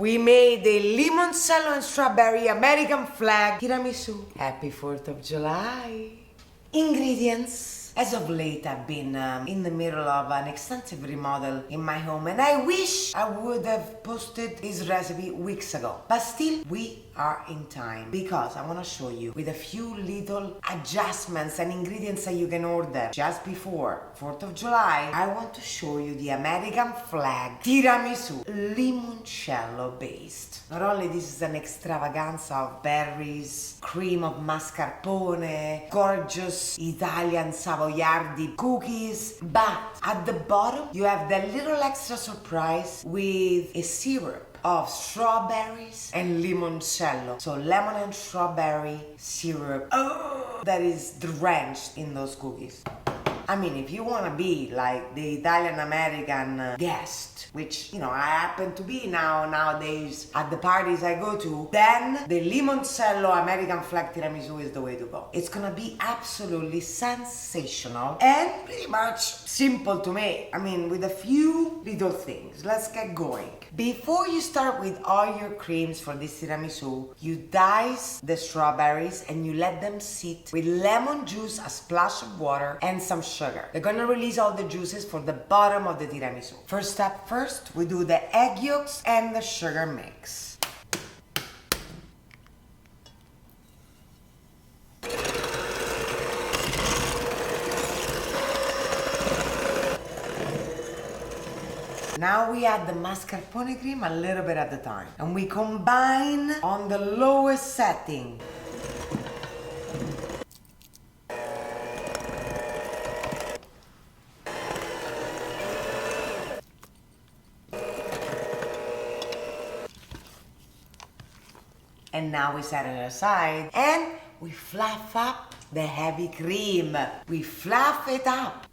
We made a limoncello and strawberry American flag tiramisu. Happy 4th of July. Ingredients. As of late, I've been in the middle of an extensive remodel in my home, and I wish I would have posted this recipe weeks ago. But still, we are in time because I want to show you with a few little adjustments and ingredients that you can order just before 4th of July. I want to show you the American flag tiramisu, limoncello based. Not only this is an extravaganza of berries, cream of mascarpone, gorgeous Italian Savoiardi cookies, but at the bottom you have the little extra surprise with a syrup of strawberries and limoncello. So lemon and strawberry syrup that is drenched in those cookies. I mean, if you want to be like the Italian-American guest, which, you know, I happen to be nowadays at the parties I go to, then the limoncello American flag tiramisu is the way to go. It's gonna be absolutely sensational and pretty much simple to make. I mean, with a few little things. Let's get going. Before you start with all your creams for this tiramisu, you dice the strawberries and you let them sit with lemon juice, a splash of water, and some sugar. They're gonna release all the juices for the bottom of the tiramisu. First step first, we do the egg yolks and the sugar mix. Now we add the mascarpone cream a little bit at a time, and we combine on the lowest setting. And now we set it aside and we fluff up the heavy cream. We fluff it up.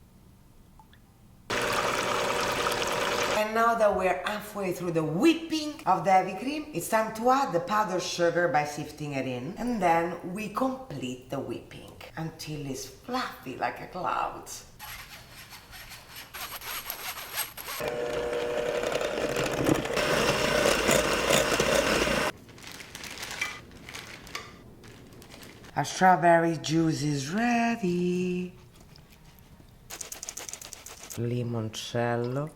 And now that we're halfway through the whipping of the heavy cream, it's time to add the powdered sugar by sifting it in. And then we complete the whipping until it's fluffy like a cloud. Our strawberry juice is ready. Limoncello.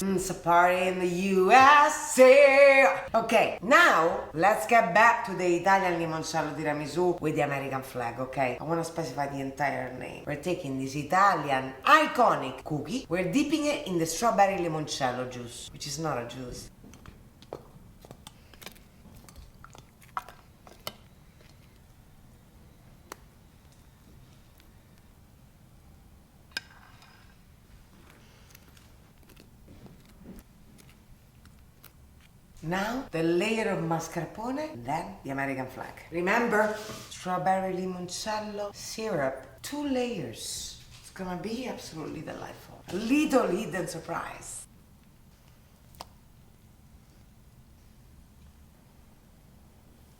It's a party in the USA! Okay, now let's get back to the Italian limoncello tiramisu with the American flag, okay? I want to specify the entire name. We're taking this Italian iconic cookie, we're dipping it in the strawberry limoncello juice, which is not a juice. Now, the layer of mascarpone, and then the American flag. Remember, strawberry limoncello syrup, 2 layers. It's gonna be absolutely delightful. A little hidden surprise.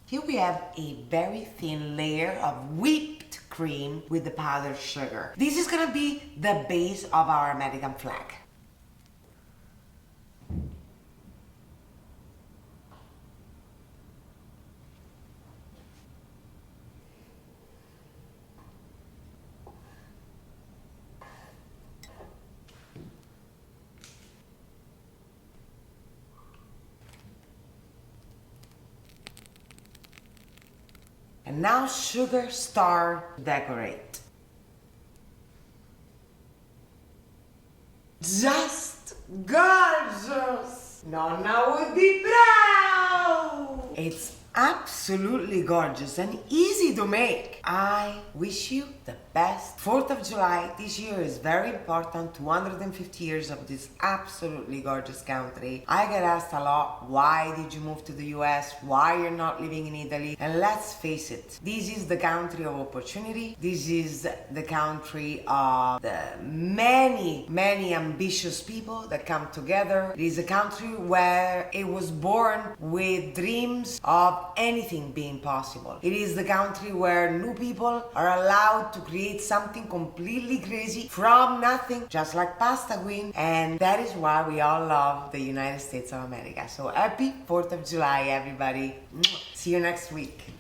Here we have a very thin layer of whipped cream with the powdered sugar. This is gonna be the base of our American flag. And now sugar star decorate. Just gorgeous! Nonna would be proud! It's absolutely gorgeous and easy to make. I wish you the best. 4th of July this year is very important. 250 years of this absolutely gorgeous country. I get asked a lot, why did you move to the US? Why you're not living in Italy? And let's face it, this is the country of opportunity. This is the country of the many ambitious people that come together. It is a country where it was born with dreams of anything being possible. It is the country where new people are allowed to create something completely crazy from nothing, just like Pasta Queen, and that is why we all love the United States of America. So happy 4th of July, everybody. See you next week.